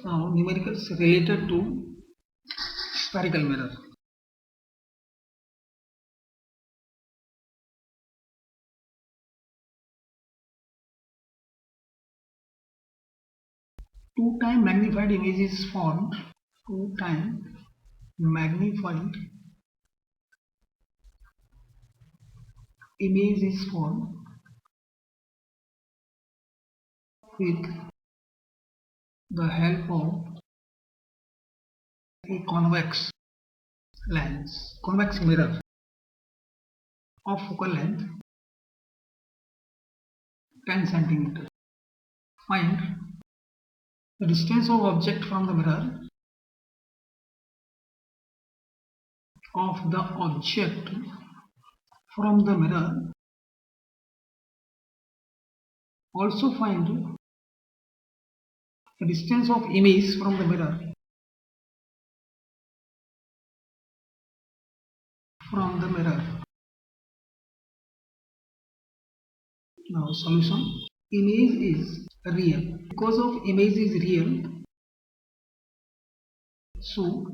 numericals related to spherical mirror. Two-time magnified image is formed. Two-time magnified image is formed with the help of a convex lens, convex mirror of focal length 10 cm. Find the distance of object from the mirror of the object from the mirror. Also find the distance of image from the mirror from the mirror. Now solution. Image is real. Because of image is real, so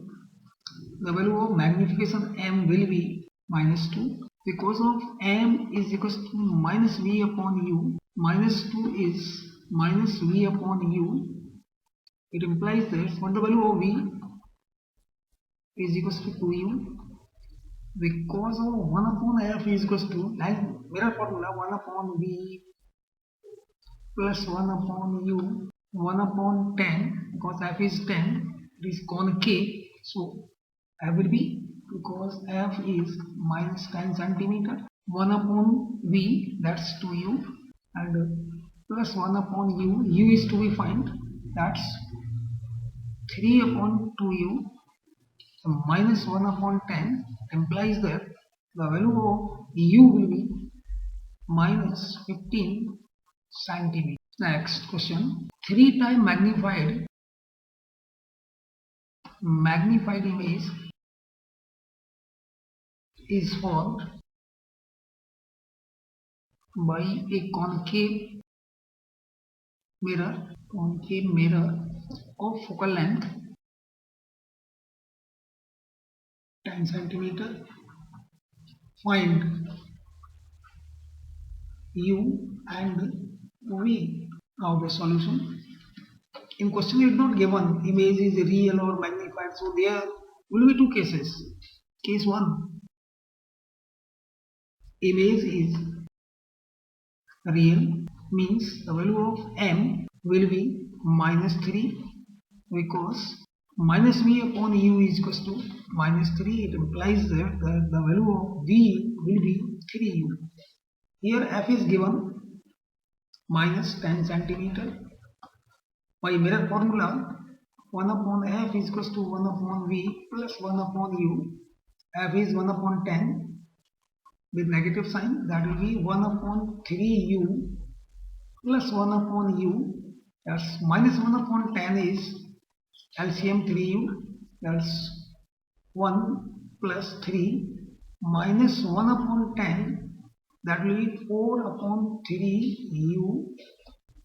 the value of magnification m will be -2. Because of m is equals to minus v upon u, -2 is minus v upon u. It implies that what the value of v is equals to 2u. Because of 1 upon f is equals to, like mirror formula, 1 upon v plus 1 upon u, 1 upon 10, because f is 10, it is concave, so f will be, because f is minus 10 centimeter, 1 upon v, that's 2u, and plus 1 upon u is to be found, that's 3 upon 2u, so minus 1 upon 10 implies that the value of u will be minus 15 centimeter. Next question. 3 times magnified image is formed by a concave mirror of focal length 10 centimeter. Find u and v. Now the solution. In question it is not given image is real or magnified, so there will be two cases. Case 1, image is real, means the value of m will be -3, because minus v upon u is equals to -3. It implies that the value of v will be 3u. Here f is given minus 10 centimeter. By mirror formula, 1 upon f is equals to 1 upon v plus 1 upon u. F is 1 upon 10 with negative sign, that will be 1 upon 3u plus 1 upon u. That's minus 1 upon 10 is LCM 3u, that's 1 plus 3 minus 1 upon 10, that will be 4 upon 3u.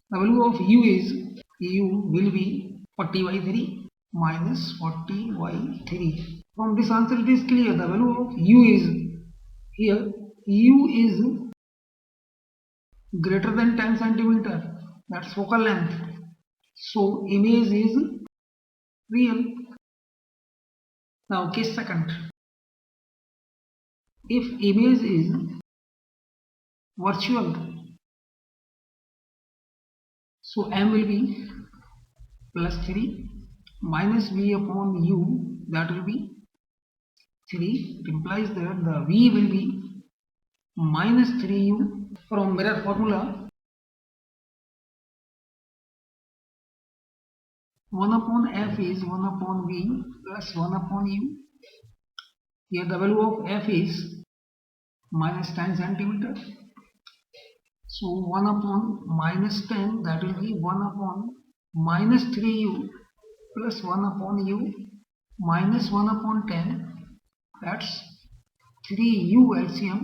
The value of u will be 40 by 3 minus 40 by 3. From this answer it is clear the value of u is, here u is greater than 10 centimeter, that's focal length, so image is real. Now case second. If image is virtual, so m will be plus 3 minus v upon u, that will be 3. It implies that the v will be minus 3u. From mirror formula, 1 upon f is 1 upon v plus 1 upon u. Here the value of f is minus 10 centimeter. So 1 upon minus 10, that will be 1 upon minus 3u plus 1 upon u minus 1 upon 10, that's 3u LCM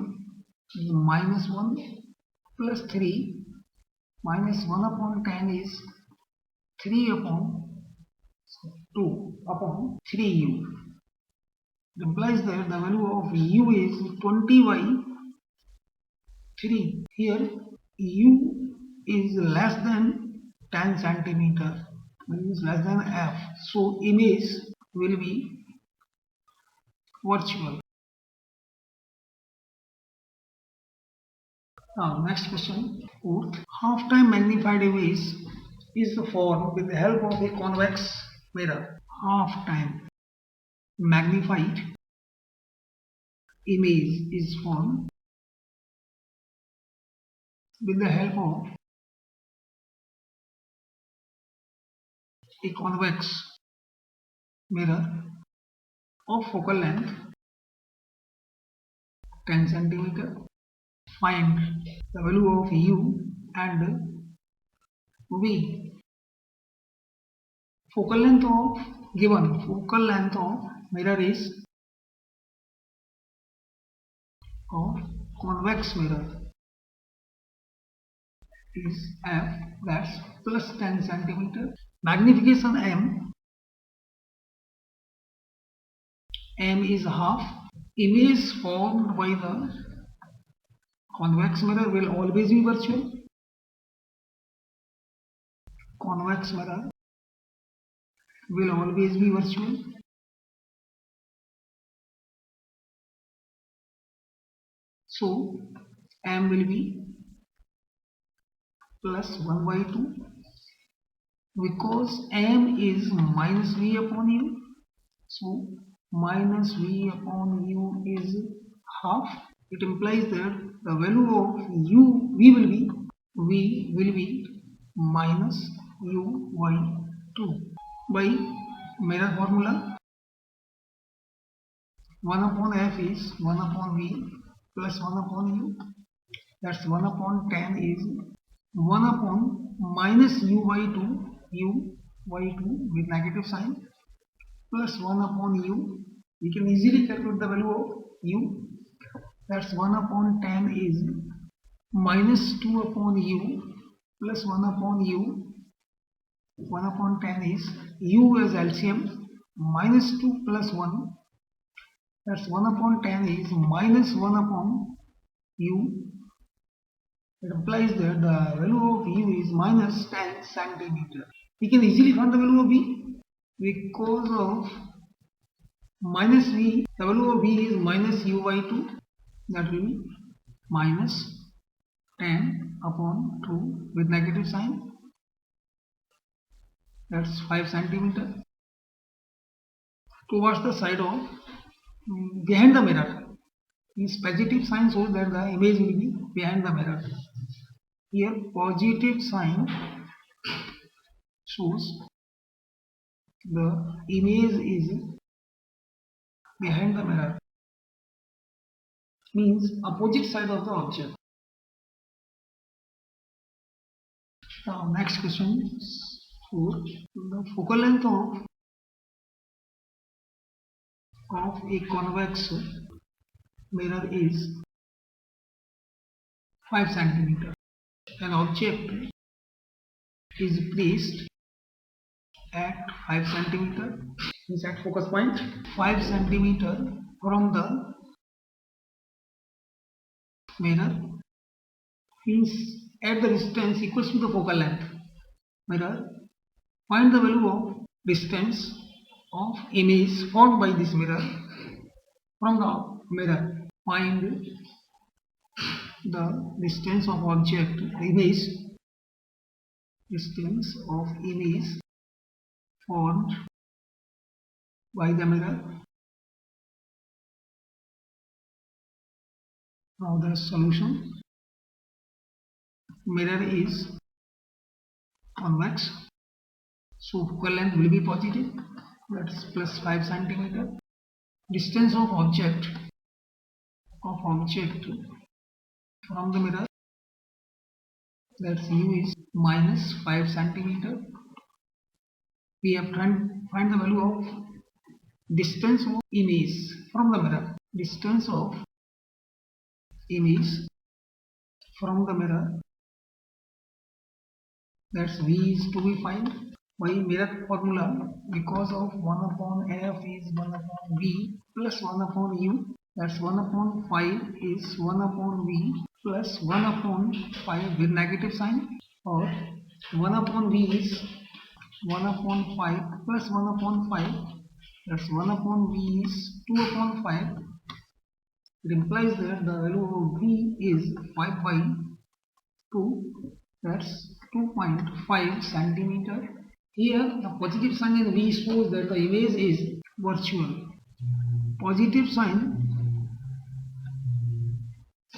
is minus 1 plus 3 minus 1 upon 10 is 3 upon upon 3u. It implies that the value of u is 20 by 3. Here u is less than 10 centimeter. Value is less than f. So image will be virtual. Now next question. Fourth, half-time magnified image is formed with the help of a convex mirror. Half-time magnified image is formed with the help of a convex mirror of focal length 10 centimeter. Find the value of u and v. Focal length of mirror is of convex mirror is f, that's plus 10 centimeter. Magnification m is half. Image formed by the convex mirror will always be virtual. Convex mirror will always be virtual. So m will be plus 1 by 2 because m is minus v upon u. So minus v upon u is half. It implies that the value of v will be minus u by 2 by mirror formula. 1 upon f is 1 upon v plus 1 upon u. That's 1 upon 10 is 1 upon minus u by 2 with negative sign plus 1 upon u. We can easily calculate the value of u. That's 1 upon 10 is minus 2 upon u plus 1 upon u. 1 upon 10 is u as LCM minus 2 plus 1. That's 1 upon 10 is minus 1 upon u. It implies that the value of u is minus 10 centimeter. We can easily find the value of v because of minus v. The value of v is minus u by 2. That will be minus 10 upon 2 with negative sign. That's 5 centimeter. Towards the side of behind the mirror. This positive sign shows that the image will be behind the mirror. Here positive sign shows the image is behind the mirror, means opposite side of the object. Now next question 4. The focal length of a convex mirror is 5 centimeter. An object is placed at 5 centimeter is at focus point 5 centimeter from the mirror, means at the distance equals to the focal length mirror. Find the value of distance of image formed by this mirror from the mirror. Find the distance of object image, distance of image formed by the mirror. Now the solution. Mirror is convex, so focal length will be positive, that's plus 5 centimeter. Distance of object from the mirror, that's u is minus 5 centimeter. We have to find the value of distance of image from the mirror. Distance of image from the mirror, that's v is to be found. वही mirror formula, because of 1 upon f is 1 upon v plus 1 upon u, that's 1 upon 5 is 1 upon v plus 1 upon 5 with negative sign, or 1 upon v is 1 upon 5 plus 1 upon 5, that's 1 upon v is 2 upon 5. It implies that the value of v is 5 by 2, that's 2.5 centimeter. Here the positive sign in V shows that the image is virtual. Positive sign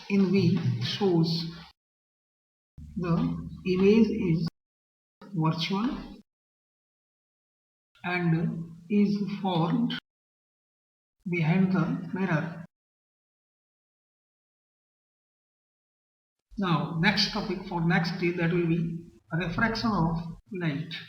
in V shows the image is virtual and is formed behind the mirror. Now next topic for next day, that will be refraction of light.